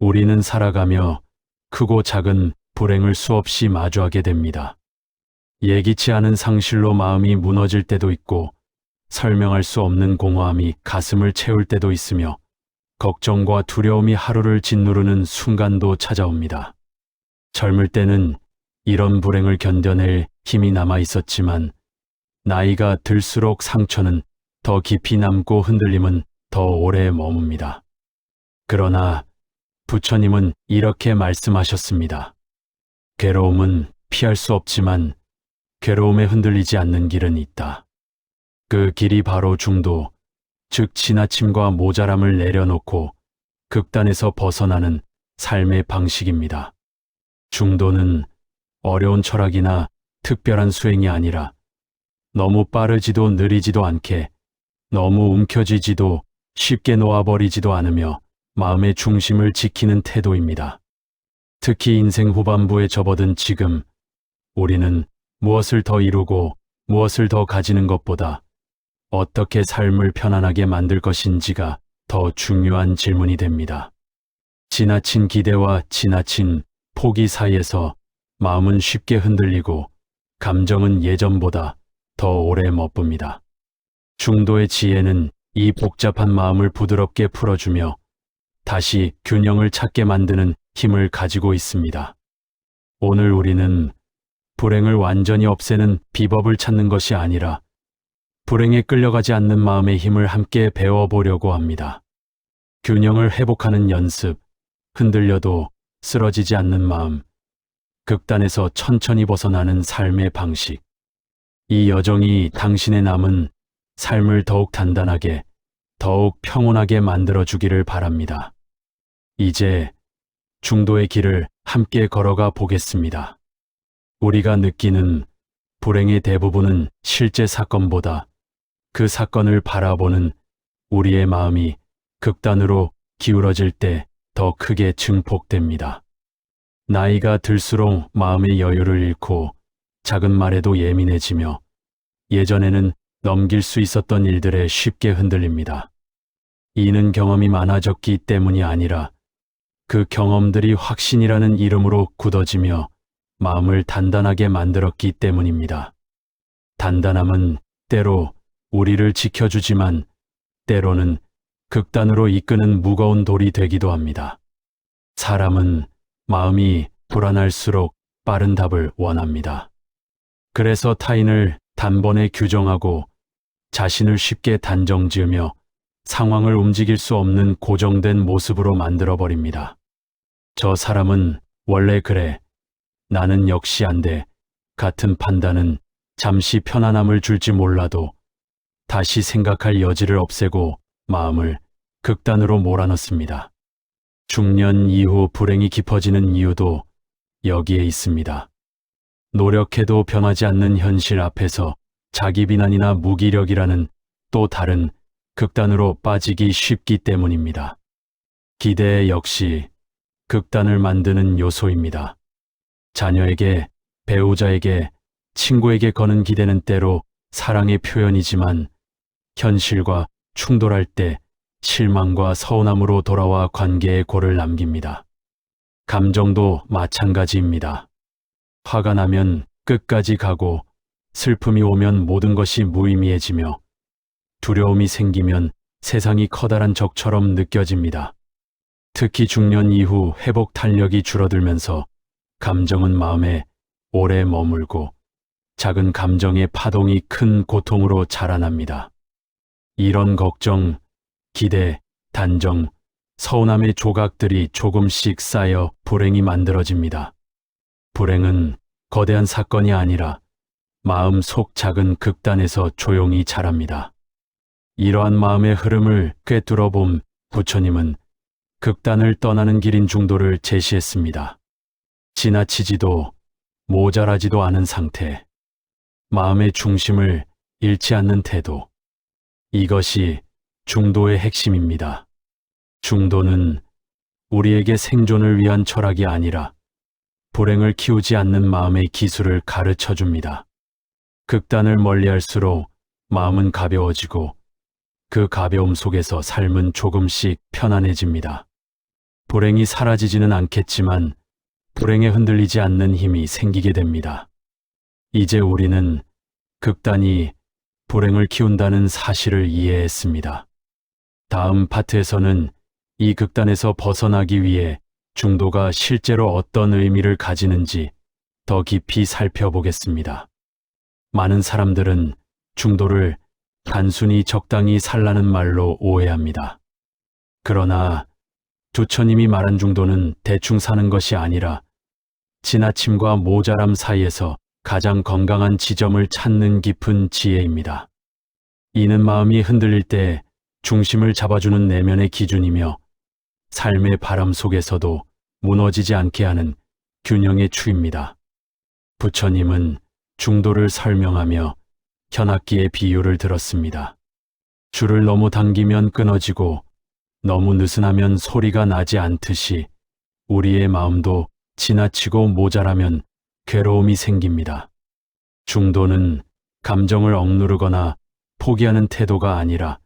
우리는 살아가며 크고 작은 불행을 수없이 마주하게 됩니다. 예기치 않은 상실로 마음이 무너질 때도 있고 설명할 수 없는 공허함이 가슴을 채울 때도 있으며 걱정과 두려움이 하루를 짓누르는 순간도 찾아옵니다. 젊을 때는 이런 불행을 견뎌낼 힘이 남아 있었지만 나이가 들수록 상처는 더 깊이 남고 흔들림은 더 오래 머뭅니다. 그러나 부처님은 이렇게 말씀하셨습니다. 괴로움은 피할 수 없지만 괴로움에 흔들리지 않는 길은 있다. 그 길이 바로 중도, 즉 지나침과 모자람을 내려놓고 극단에서 벗어나는 삶의 방식입니다. 중도는 어려운 철학이나 특별한 수행이 아니라 너무 빠르지도 느리지도 않게, 너무 움켜쥐지도 쉽게 놓아버리지도 않으며 마음의 중심을 지키는 태도입니다. 특히 인생 후반부에 접어든 지금, 우리는 무엇을 더 이루고 무엇을 더 가지는 것보다 어떻게 삶을 편안하게 만들 것인지가 더 중요한 질문이 됩니다. 지나친 기대와 지나친 포기 사이에서 마음은 쉽게 흔들리고 감정은 예전보다 더 오래 머뭅니다. 중도의 지혜는 이 복잡한 마음을 부드럽게 풀어주며 다시 균형을 찾게 만드는 힘을 가지고 있습니다. 오늘 우리는 불행을 완전히 없애는 비법을 찾는 것이 아니라 불행에 끌려가지 않는 마음의 힘을 함께 배워보려고 합니다. 균형을 회복하는 연습, 흔들려도 쓰러지지 않는 마음, 극단에서 천천히 벗어나는 삶의 방식. 이 여정이 당신의 남은 삶을 더욱 단단하게, 더욱 평온하게 만들어주기를 바랍니다. 이제 중도의 길을 함께 걸어가 보겠습니다. 우리가 느끼는 불행의 대부분은 실제 사건보다 그 사건을 바라보는 우리의 마음이 극단으로 기울어질 때 더 크게 증폭됩니다. 나이가 들수록 마음의 여유를 잃고 작은 말에도 예민해지며 예전에는 넘길 수 있었던 일들에 쉽게 흔들립니다. 이는 경험이 많아졌기 때문이 아니라 그 경험들이 확신이라는 이름으로 굳어지며 마음을 단단하게 만들었기 때문입니다. 단단함은 때로 우리를 지켜주지만 때로는 극단으로 이끄는 무거운 돌이 되기도 합니다. 사람은 마음이 불안할수록 빠른 답을 원합니다. 그래서 타인을 단번에 규정하고 자신을 쉽게 단정지으며 상황을 움직일 수 없는 고정된 모습으로 만들어버립니다. 저 사람은 원래 그래, 나는 역시 안 돼 같은 판단은 잠시 편안함을 줄지 몰라도 다시 생각할 여지를 없애고 마음을 극단으로 몰아넣습니다. 중년 이후 불행이 깊어지는 이유도 여기에 있습니다. 노력해도 변하지 않는 현실 앞에서 자기 비난이나 무기력이라는 또 다른 극단으로 빠지기 쉽기 때문입니다. 기대 역시 극단을 만드는 요소입니다. 자녀에게, 배우자에게, 친구에게 거는 기대는 때로 사랑의 표현이지만 현실과 충돌할 때 실망과 서운함으로 돌아와 관계에 골을 남깁니다. 감정도 마찬가지입니다. 화가 나면 끝까지 가고 슬픔이 오면 모든 것이 무의미해지며 두려움이 생기면 세상이 커다란 적처럼 느껴집니다. 특히 중년 이후 회복 탄력이 줄어들면서 감정은 마음에 오래 머물고 작은 감정의 파동이 큰 고통으로 자라납니다. 이런 걱정, 기대, 단정, 서운함의 조각들이 조금씩 쌓여 불행이 만들어집니다. 불행은 거대한 사건이 아니라 마음 속 작은 극단에서 조용히 자랍니다. 이러한 마음의 흐름을 꿰뚫어 본 부처님은 극단을 떠나는 길인 중도를 제시했습니다. 지나치지도 모자라지도 않은 상태, 마음의 중심을 잃지 않는 태도. 이것이 중도의 핵심입니다. 중도는 우리에게 생존을 위한 철학이 아니라 불행을 키우지 않는 마음의 기술을 가르쳐 줍니다. 극단을 멀리할수록 마음은 가벼워지고 그 가벼움 속에서 삶은 조금씩 편안해집니다. 불행이 사라지지는 않겠지만 불행에 흔들리지 않는 힘이 생기게 됩니다. 이제 우리는 극단이 불행을 키운다는 사실을 이해했습니다. 다음 파트에서는 이 극단에서 벗어나기 위해 중도가 실제로 어떤 의미를 가지는지 더 깊이 살펴보겠습니다. 많은 사람들은 중도를 단순히 적당히 살라는 말로 오해합니다. 그러나 조처님이 말한 중도는 대충 사는 것이 아니라 지나침과 모자람 사이에서 가장 건강한 지점을 찾는 깊은 지혜입니다. 이는 마음이 흔들릴 때 중심을 잡아주는 내면의 기준이며 삶의 바람 속에서도 무너지지 않게 하는 균형의 추입니다. 부처님은 중도를 설명하며 현악기의 비유를 들었습니다. 줄을 너무 당기면 끊어지고 너무 느슨하면 소리가 나지 않듯이 우리의 마음도 지나치고 모자라면 괴로움이 생깁니다. 중도는 감정을 억누르거나 포기하는 태도가 아니라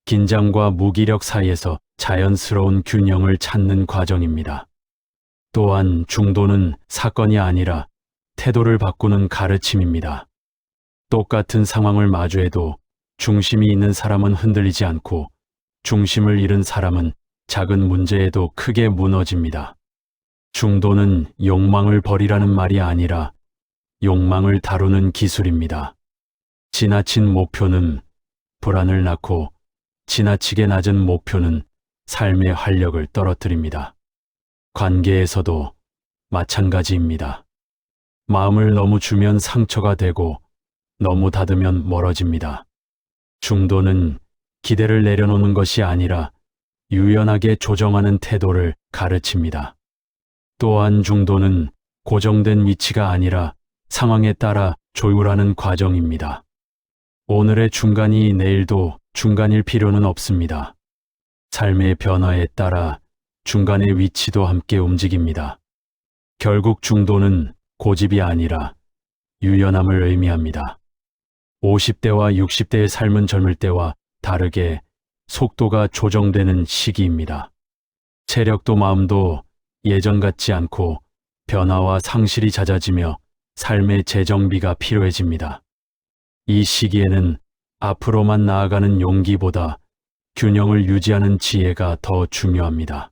긴장과 무기력 사이에서 자연스러운 균형을 찾는 과정입니다. 또한 중도는 사건이 아니라 태도를 바꾸는 가르침입니다. 똑같은 상황을 마주해도 중심이 있는 사람은 흔들리지 않고 중심을 잃은 사람은 작은 문제에도 크게 무너집니다. 중도는 욕망을 버리라는 말이 아니라 욕망을 다루는 기술입니다. 지나친 목표는 불안을 낳고 지나치게 낮은 목표는 삶의 활력을 떨어뜨립니다. 관계에서도 마찬가지입니다. 마음을 너무 주면 상처가 되고 너무 닫으면 멀어집니다. 중도는 기대를 내려놓는 것이 아니라 유연하게 조정하는 태도를 가르칩니다. 또한 중도는 고정된 위치가 아니라 상황에 따라 조율하는 과정입니다. 오늘의 중간이 내일도 중간일 필요는 없습니다. 삶의 변화에 따라 중간의 위치도 함께 움직입니다. 결국 중도는 고집이 아니라 유연함을 의미합니다. 50대와 60대의 삶은 젊을 때와 다르게 속도가 조정되는 시기입니다. 체력도 마음도 예전 같지 않고 변화와 상실이 잦아지며 삶의 재정비가 필요해집니다. 이 시기에는 앞으로만 나아가는 용기보다 균형을 유지하는 지혜가 더 중요합니다.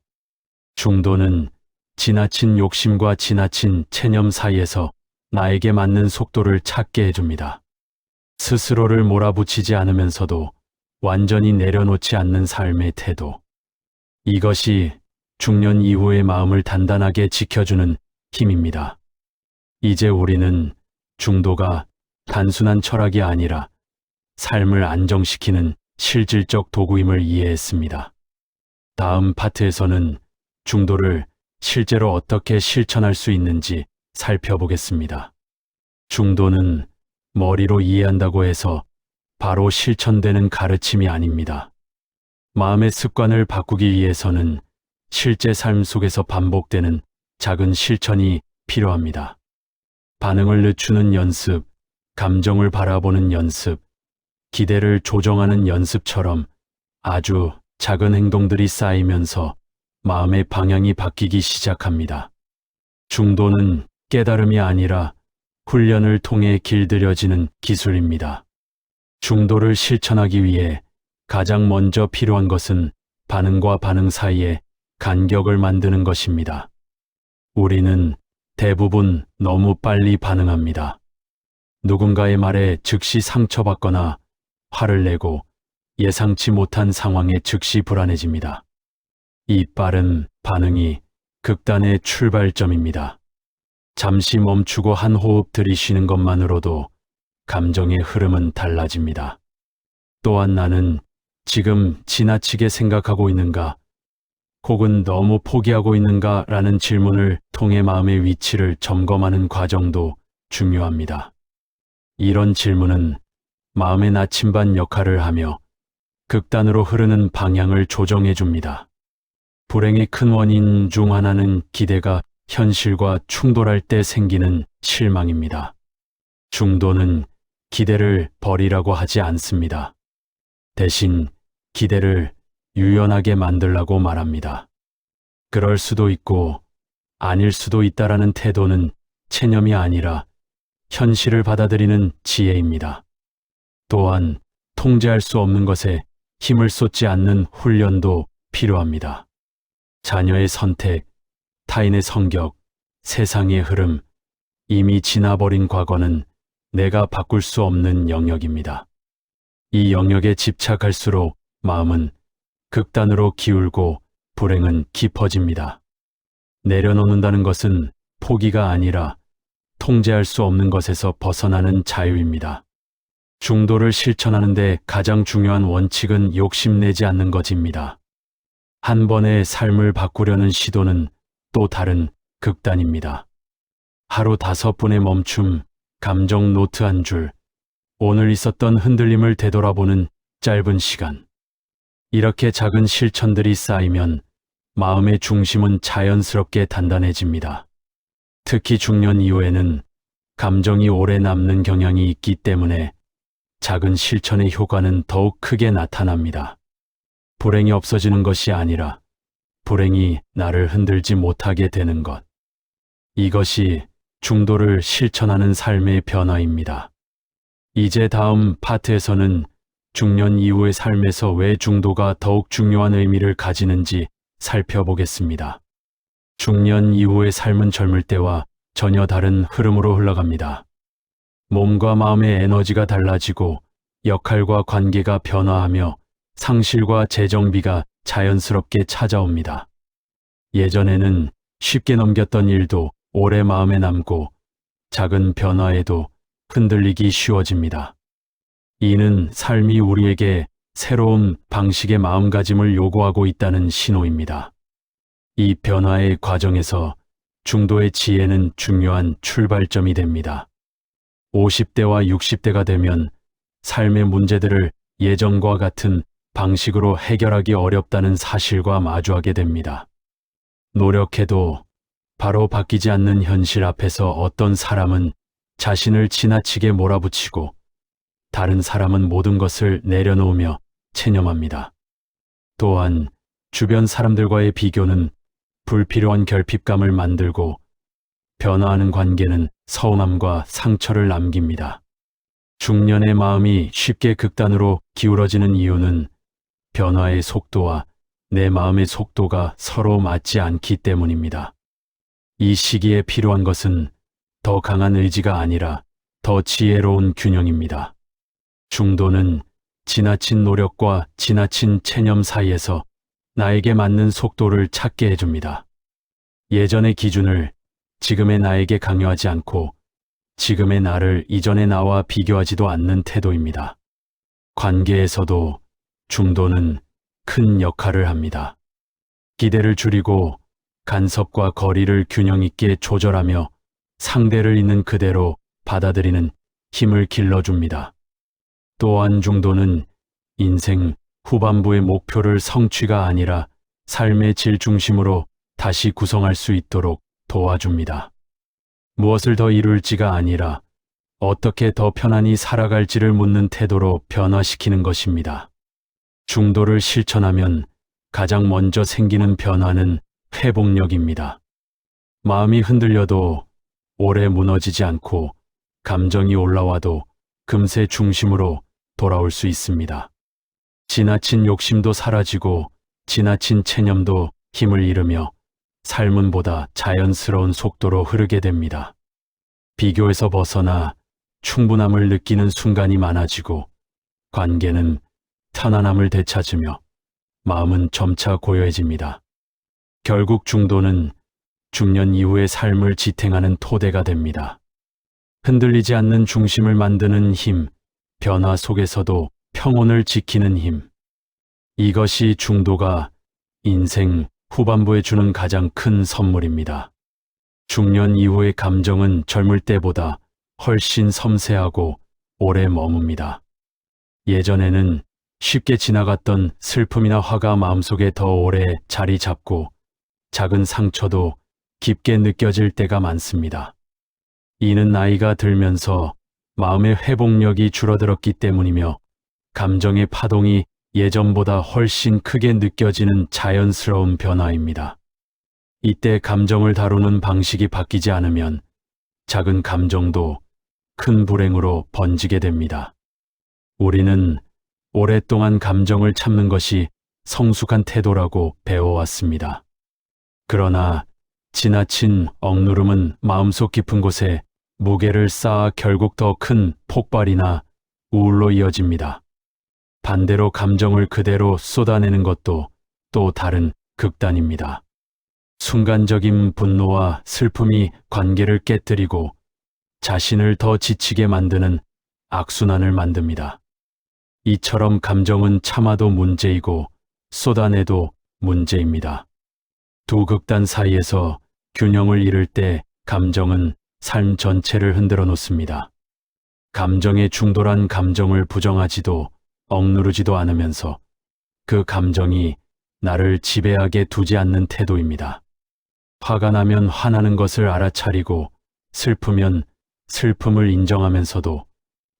중도는 지나친 욕심과 지나친 체념 사이에서 나에게 맞는 속도를 찾게 해줍니다. 스스로를 몰아붙이지 않으면서도 완전히 내려놓지 않는 삶의 태도. 이것이 중년 이후의 마음을 단단하게 지켜주는 힘입니다. 이제 우리는 중도가 단순한 철학이 아니라 삶을 안정시키는 실질적 도구임을 이해했습니다. 다음 파트에서는 중도를 실제로 어떻게 실천할 수 있는지 살펴보겠습니다. 중도는 머리로 이해한다고 해서 바로 실천되는 가르침이 아닙니다. 마음의 습관을 바꾸기 위해서는 실제 삶 속에서 반복되는 작은 실천이 필요합니다. 반응을 늦추는 연습, 감정을 바라보는 연습, 기대를 조정하는 연습처럼 아주 작은 행동들이 쌓이면서 마음의 방향이 바뀌기 시작합니다. 중도는 깨달음이 아니라 훈련을 통해 길들여지는 기술입니다. 중도를 실천하기 위해 가장 먼저 필요한 것은 반응과 반응 사이에 간격을 만드는 것입니다. 우리는 대부분 너무 빨리 반응합니다. 누군가의 말에 즉시 상처받거나 화를 내고 예상치 못한 상황에 즉시 불안해집니다. 이 빠른 반응이 극단의 출발점입니다. 잠시 멈추고 한 호흡 들이쉬는 것만으로도 감정의 흐름은 달라집니다. 또한 나는 지금 지나치게 생각하고 있는가, 혹은 너무 포기하고 있는가 라는 질문을 통해 마음의 위치를 점검하는 과정도 중요합니다. 이런 질문은 마음의 나침반 역할을 하며 극단으로 흐르는 방향을 조정해 줍니다. 불행의 큰 원인 중 하나는 기대가 현실과 충돌할 때 생기는 실망입니다. 중도는 기대를 버리라고 하지 않습니다. 대신 기대를 유연하게 만들라고 말합니다. 그럴 수도 있고 아닐 수도 있다라는 태도는 체념이 아니라 현실을 받아들이는 지혜입니다. 또한 통제할 수 없는 것에 힘을 쏟지 않는 훈련도 필요합니다. 자녀의 선택, 타인의 성격, 세상의 흐름, 이미 지나버린 과거는 내가 바꿀 수 없는 영역입니다. 이 영역에 집착할수록 마음은 극단으로 기울고 불행은 깊어집니다. 내려놓는다는 것은 포기가 아니라 통제할 수 없는 것에서 벗어나는 자유입니다. 중도를 실천하는데 가장 중요한 원칙은 욕심내지 않는 것입니다. 한 번의 삶을 바꾸려는 시도는 또 다른 극단입니다. 하루 5분의 멈춤, 감정 노트 한 줄, 오늘 있었던 흔들림을 되돌아보는 짧은 시간. 이렇게 작은 실천들이 쌓이면 마음의 중심은 자연스럽게 단단해집니다. 특히 중년 이후에는 감정이 오래 남는 경향이 있기 때문에 작은 실천의 효과는 더욱 크게 나타납니다. 불행이 없어지는 것이 아니라 불행이 나를 흔들지 못하게 되는 것. 이것이 중도를 실천하는 삶의 변화입니다. 이제 다음 파트에서는 중년 이후의 삶에서 왜 중도가 더욱 중요한 의미를 가지는지 살펴보겠습니다. 중년 이후의 삶은 젊을 때와 전혀 다른 흐름으로 흘러갑니다. 몸과 마음의 에너지가 달라지고 역할과 관계가 변화하며 상실과 재정비가 자연스럽게 찾아옵니다. 예전에는 쉽게 넘겼던 일도 오래 마음에 남고 작은 변화에도 흔들리기 쉬워집니다. 이는 삶이 우리에게 새로운 방식의 마음가짐을 요구하고 있다는 신호입니다. 이 변화의 과정에서 중도의 지혜는 중요한 출발점이 됩니다. 50대와 60대가 되면 삶의 문제들을 예전과 같은 방식으로 해결하기 어렵다는 사실과 마주하게 됩니다. 노력해도 바로 바뀌지 않는 현실 앞에서 어떤 사람은 자신을 지나치게 몰아붙이고 다른 사람은 모든 것을 내려놓으며 체념합니다. 또한 주변 사람들과의 비교는 불필요한 결핍감을 만들고 변화하는 관계는 서운함과 상처를 남깁니다. 중년의 마음이 쉽게 극단으로 기울어지는 이유는 변화의 속도와 내 마음의 속도가 서로 맞지 않기 때문입니다. 이 시기에 필요한 것은 더 강한 의지가 아니라 더 지혜로운 균형입니다. 중도는 지나친 노력과 지나친 체념 사이에서 나에게 맞는 속도를 찾게 해줍니다. 예전의 기준을 지금의 나에게 강요하지 않고 지금의 나를 이전의 나와 비교하지도 않는 태도입니다. 관계에서도 중도는 큰 역할을 합니다. 기대를 줄이고 간섭과 거리를 균형 있게 조절하며 상대를 있는 그대로 받아들이는 힘을 길러줍니다. 또한 중도는 인생 후반부의 목표를 성취가 아니라 삶의 질 중심으로 다시 구성할 수 있도록 도와줍니다. 무엇을 더 이룰지가 아니라 어떻게 더 편안히 살아갈지를 묻는 태도로 변화시키는 것입니다. 중도를 실천하면 가장 먼저 생기는 변화는 회복력입니다. 마음이 흔들려도 오래 무너지지 않고 감정이 올라와도 금세 중심으로 돌아올 수 있습니다. 지나친 욕심도 사라지고 지나친 체념도 힘을 잃으며 삶은 보다 자연스러운 속도로 흐르게 됩니다. 비교에서 벗어나 충분함을 느끼는 순간이 많아지고 관계는 편안함을 되찾으며 마음은 점차 고요해집니다. 결국 중도는 중년 이후의 삶을 지탱하는 토대가 됩니다. 흔들리지 않는 중심을 만드는 힘, 변화 속에서도 평온을 지키는 힘. 이것이 중도가 인생 후반부에 주는 가장 큰 선물입니다. 중년 이후의 감정은 젊을 때보다 훨씬 섬세하고 오래 머뭅니다. 예전에는 쉽게 지나갔던 슬픔이나 화가 마음속에 더 오래 자리 잡고 작은 상처도 깊게 느껴질 때가 많습니다. 이는 나이가 들면서 마음의 회복력이 줄어들었기 때문이며 감정의 파동이 예전보다 훨씬 크게 느껴지는 자연스러운 변화입니다. 이때 감정을 다루는 방식이 바뀌지 않으면 작은 감정도 큰 불행으로 번지게 됩니다. 우리는 오랫동안 감정을 참는 것이 성숙한 태도라고 배워왔습니다. 그러나 지나친 억누름은 마음속 깊은 곳에 무게를 쌓아 결국 더 큰 폭발이나 우울로 이어집니다. 반대로 감정을 그대로 쏟아내는 것도 또 다른 극단입니다. 순간적인 분노와 슬픔이 관계를 깨뜨리고 자신을 더 지치게 만드는 악순환을 만듭니다. 이처럼 감정은 참아도 문제이고 쏟아내도 문제입니다. 두 극단 사이에서 균형을 잃을 때 감정은 삶 전체를 흔들어 놓습니다. 감정에 중돌한 감정을 부정하지도 억누르지도 않으면서 그 감정이 나를 지배하게 두지 않는 태도입니다. 화가 나면 화나는 것을 알아차리고 슬프면 슬픔을 인정하면서도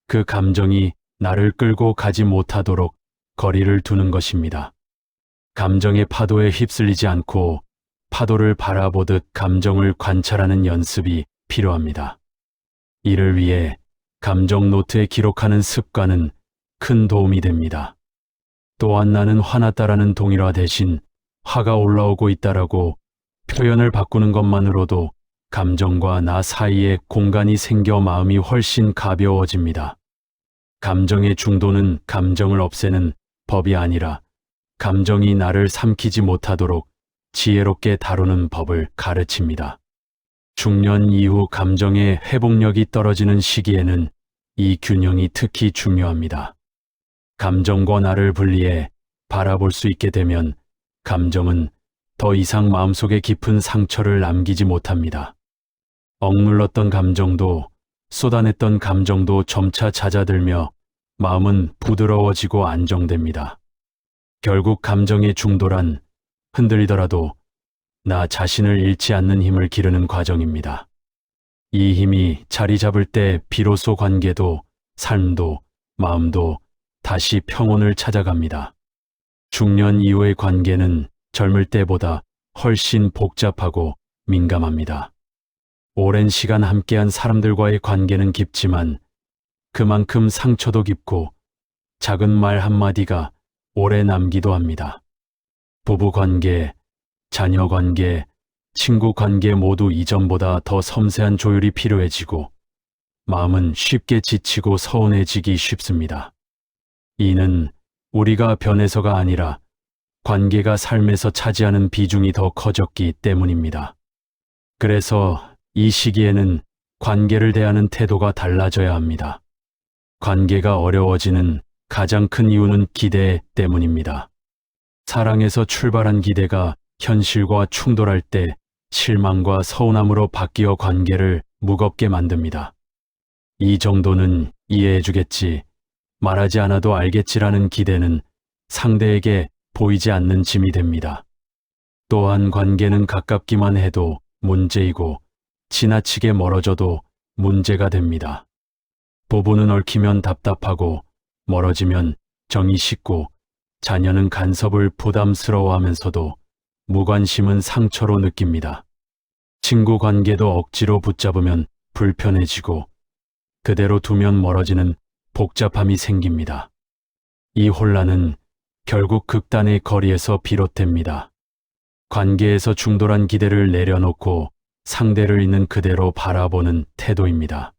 그 감정이 나를 끌고 가지 못하도록 거리를 두는 것입니다. 감정의 파도에 휩쓸리지 않고 파도를 바라보듯 감정을 관찰하는 연습이 필요합니다. 이를 위해 감정 노트에 기록하는 습관은 큰 도움이 됩니다. 또한 나는 화났다라는 동일화 대신 화가 올라오고 있다라고 표현을 바꾸는 것만으로도 감정과 나 사이에 공간이 생겨 마음이 훨씬 가벼워집니다. 감정의 중도는 감정을 없애는 법이 아니라 감정이 나를 삼키지 못하도록 지혜롭게 다루는 법을 가르칩니다. 중년 이후 감정의 회복력이 떨어지는 시기에는 이 균형이 특히 중요합니다. 감정과 나를 분리해 바라볼 수 있게 되면 감정은 더 이상 마음속에 깊은 상처를 남기지 못합니다. 억눌렀던 감정도 쏟아냈던 감정도 점차 잦아들며 마음은 부드러워지고 안정됩니다. 결국 감정의 중도란 흔들리더라도 나 자신을 잃지 않는 힘을 기르는 과정입니다. 이 힘이 자리 잡을 때 비로소 관계도 삶도 마음도 다시 평온을 찾아갑니다. 중년 이후의 관계는 젊을 때보다 훨씬 복잡하고 민감합니다. 오랜 시간 함께한 사람들과의 관계는 깊지만 그만큼 상처도 깊고 작은 말 한마디가 오래 남기도 합니다. 부부 관계, 자녀 관계, 친구 관계 모두 이전보다 더 섬세한 조율이 필요해지고 마음은 쉽게 지치고 서운해지기 쉽습니다. 이는 우리가 변해서가 아니라 관계가 삶에서 차지하는 비중이 더 커졌기 때문입니다. 그래서 이 시기에는 관계를 대하는 태도가 달라져야 합니다. 관계가 어려워지는 가장 큰 이유는 기대 때문입니다. 사랑에서 출발한 기대가 현실과 충돌할 때 실망과 서운함으로 바뀌어 관계를 무겁게 만듭니다. 이 정도는 이해해주겠지, 말하지 않아도 알겠지라는 기대는 상대에게 보이지 않는 짐이 됩니다. 또한 관계는 가깝기만 해도 문제이고 지나치게 멀어져도 문제가 됩니다. 부부는 얽히면 답답하고 멀어지면 정이 식고 자녀는 간섭을 부담스러워하면서도 무관심은 상처로 느낍니다. 친구 관계도 억지로 붙잡으면 불편해지고 그대로 두면 멀어지는 복잡함이 생깁니다. 이 혼란은 결국 극단의 거리에서 비롯됩니다. 관계에서 중돌한 기대를 내려놓고 상대를 있는 그대로 바라보는 태도입니다.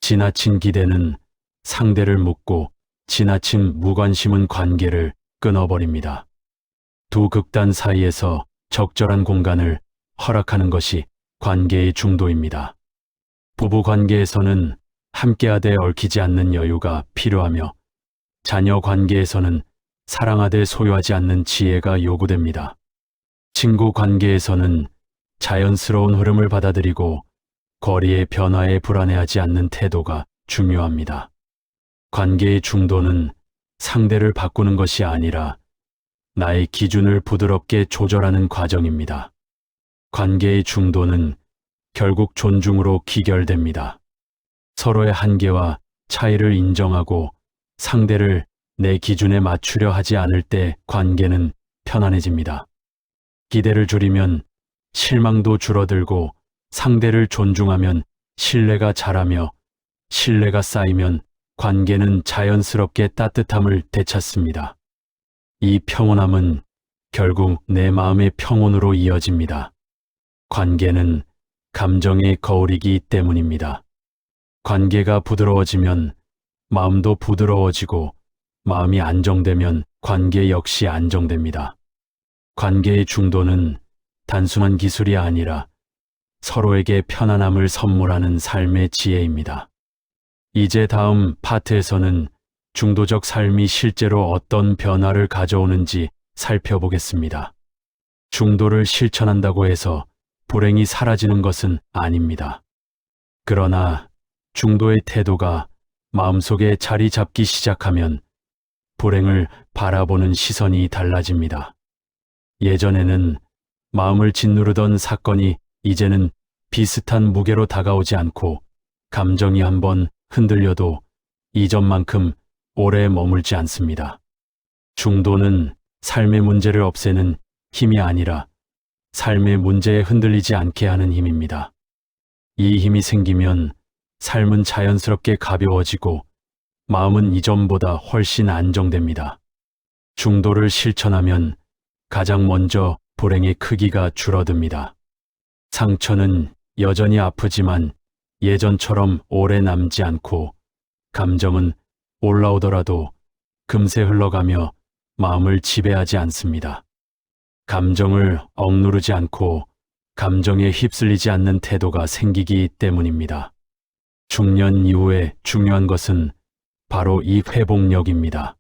지나친 기대는 상대를 묶고 지나친 무관심은 관계를 끊어버립니다. 두 극단 사이에서 적절한 공간을 허락하는 것이 관계의 중도입니다. 부부 관계에서는 함께하되 얽히지 않는 여유가 필요하며 자녀 관계에서는 사랑하되 소유하지 않는 지혜가 요구됩니다. 친구 관계에서는 자연스러운 흐름을 받아들이고 거리의 변화에 불안해하지 않는 태도가 중요합니다. 관계의 중도는 상대를 바꾸는 것이 아니라 나의 기준을 부드럽게 조절하는 과정입니다. 관계의 중도는 결국 존중으로 기결됩니다. 서로의 한계와 차이를 인정하고 상대를 내 기준에 맞추려 하지 않을 때 관계는 편안해집니다. 기대를 줄이면 실망도 줄어들고 상대를 존중하면 신뢰가 자라며 신뢰가 쌓이면 관계는 자연스럽게 따뜻함을 되찾습니다. 이 평온함은 결국 내 마음의 평온으로 이어집니다. 관계는 감정의 거울이기 때문입니다. 관계가 부드러워지면 마음도 부드러워지고 마음이 안정되면 관계 역시 안정됩니다. 관계의 중도는 단순한 기술이 아니라 서로에게 편안함을 선물하는 삶의 지혜입니다. 이제 다음 파트에서는 중도적 삶이 실제로 어떤 변화를 가져오는지 살펴보겠습니다. 중도를 실천한다고 해서 불행이 사라지는 것은 아닙니다. 그러나 중도의 태도가 마음속에 자리 잡기 시작하면 불행을 바라보는 시선이 달라집니다. 예전에는 마음을 짓누르던 사건이 이제는 비슷한 무게로 다가오지 않고 감정이 한번 흔들려도 이전만큼 오래 머물지 않습니다. 중도는 삶의 문제를 없애는 힘이 아니라 삶의 문제에 흔들리지 않게 하는 힘입니다. 이 힘이 생기면 삶은 자연스럽게 가벼워지고 마음은 이전보다 훨씬 안정됩니다. 중도를 실천하면 가장 먼저 불행의 크기가 줄어듭니다. 상처는 여전히 아프지만 예전처럼 오래 남지 않고 감정은 올라오더라도 금세 흘러가며 마음을 지배하지 않습니다. 감정을 억누르지 않고 감정에 휩쓸리지 않는 태도가 생기기 때문입니다. 중년 이후에 중요한 것은 바로 이 회복력입니다.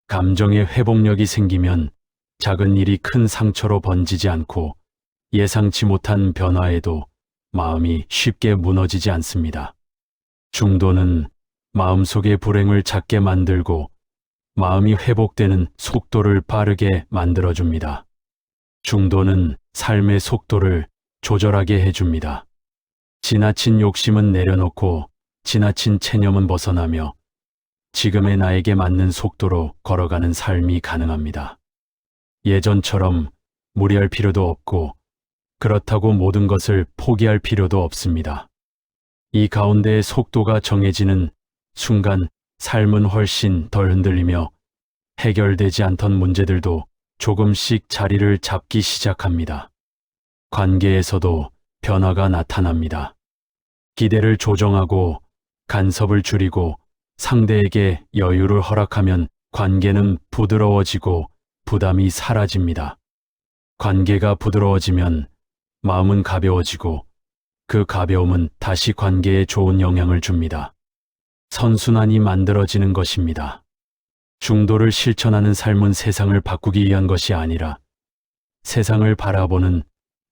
감정의 회복력이 생기면 작은 일이 큰 상처로 번지지 않고 예상치 못한 변화에도 마음이 쉽게 무너지지 않습니다. 중도는 마음속의 불행을 작게 만들고 마음이 회복되는 속도를 빠르게 만들어줍니다. 중도는 삶의 속도를 조절하게 해줍니다. 지나친 욕심은 내려놓고 지나친 체념은 벗어나며 지금의 나에게 맞는 속도로 걸어가는 삶이 가능합니다. 예전처럼 무리할 필요도 없고 그렇다고 모든 것을 포기할 필요도 없습니다. 이 가운데의 속도가 정해지는 순간 삶은 훨씬 덜 흔들리며 해결되지 않던 문제들도 조금씩 자리를 잡기 시작합니다. 관계에서도 변화가 나타납니다. 기대를 조정하고 간섭을 줄이고 상대에게 여유를 허락하면 관계는 부드러워지고 부담이 사라집니다. 관계가 부드러워지면 마음은 가벼워지고 그 가벼움은 다시 관계에 좋은 영향을 줍니다. 선순환이 만들어지는 것입니다. 중도를 실천하는 삶은 세상을 바꾸기 위한 것이 아니라 세상을 바라보는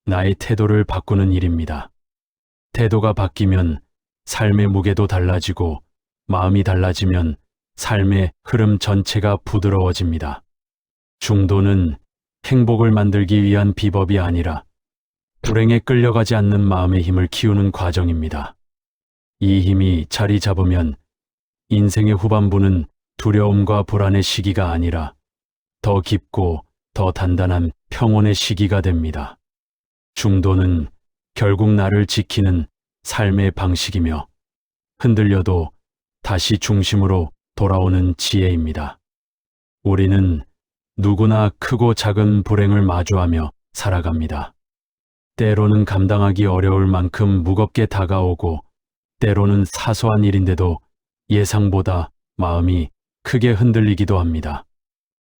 나의 태도를 바꾸는 일입니다. 태도가 바뀌면 삶의 무게도 달라지고 마음이 달라지면 삶의 흐름 전체가 부드러워집니다. 중도는 행복을 만들기 위한 비법이 아니라 불행에 끌려가지 않는 마음의 힘을 키우는 과정입니다. 이 힘이 자리 잡으면 인생의 후반부는 두려움과 불안의 시기가 아니라 더 깊고 더 단단한 평온의 시기가 됩니다. 중도는 결국 나를 지키는 삶의 방식이며 흔들려도 다시 중심으로 돌아오는 지혜입니다. 우리는 누구나 크고 작은 불행을 마주하며 살아갑니다. 때로는 감당하기 어려울 만큼 무겁게 다가오고 때로는 사소한 일인데도 예상보다 마음이 크게 흔들리기도 합니다.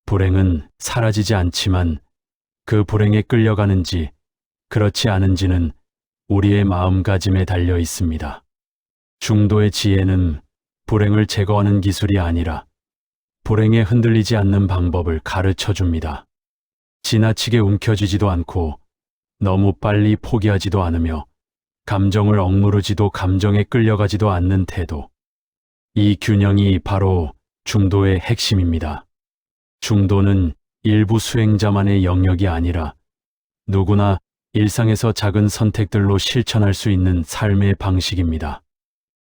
불행은 사라지지 않지만 그 불행에 끌려가는지 그렇지 않은지는 우리의 마음가짐에 달려 있습니다. 중도의 지혜는 불행을 제거하는 기술이 아니라 불행에 흔들리지 않는 방법을 가르쳐 줍니다. 지나치게 움켜쥐지도 않고 너무 빨리 포기하지도 않으며 감정을 억누르지도 감정에 끌려가지도 않는 태도. 이 균형이 바로 중도의 핵심입니다. 중도는 일부 수행자만의 영역이 아니라 누구나 일상에서 작은 선택들로 실천할 수 있는 삶의 방식입니다.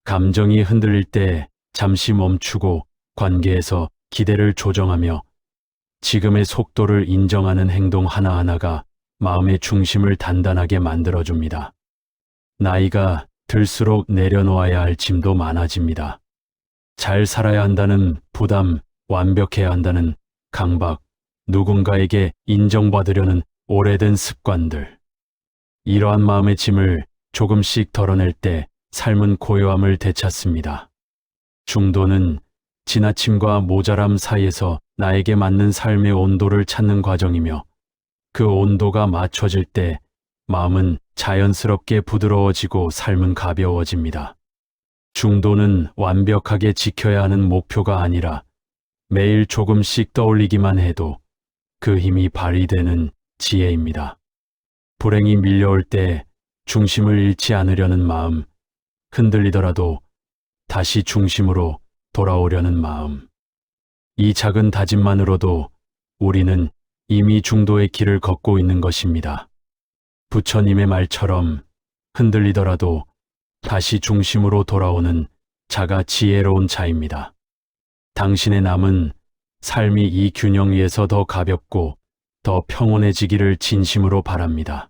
감정이 흔들릴 때 잠시 멈추고 관계에서 기대를 조정하며 지금의 속도를 인정하는 행동 하나하나가 마음의 중심을 단단하게 만들어줍니다. 나이가 들수록 내려놓아야 할 짐도 많아집니다. 잘 살아야 한다는 부담, 완벽해야 한다는 강박, 누군가에게 인정받으려는 오래된 습관들. 이러한 마음의 짐을 조금씩 덜어낼 때 삶은 고요함을 되찾습니다. 중도는 지나침과 모자람 사이에서 나에게 맞는 삶의 온도를 찾는 과정이며, 그 온도가 맞춰질 때 마음은 자연스럽게 부드러워지고 삶은 가벼워집니다. 중도는 완벽하게 지켜야 하는 목표가 아니라 매일 조금씩 떠올리기만 해도 그 힘이 발휘되는 지혜입니다. 불행이 밀려올 때 중심을 잃지 않으려는 마음, 흔들리더라도 다시 중심으로 돌아오려는 마음. 이 작은 다짐만으로도 우리는 이미 중도의 길을 걷고 있는 것입니다. 부처님의 말처럼 흔들리더라도 다시 중심으로 돌아오는 자가 지혜로운 자입니다. 당신의 남은 삶이 이 균형 위에서 더 가볍고 더 평온해지기를 진심으로 바랍니다.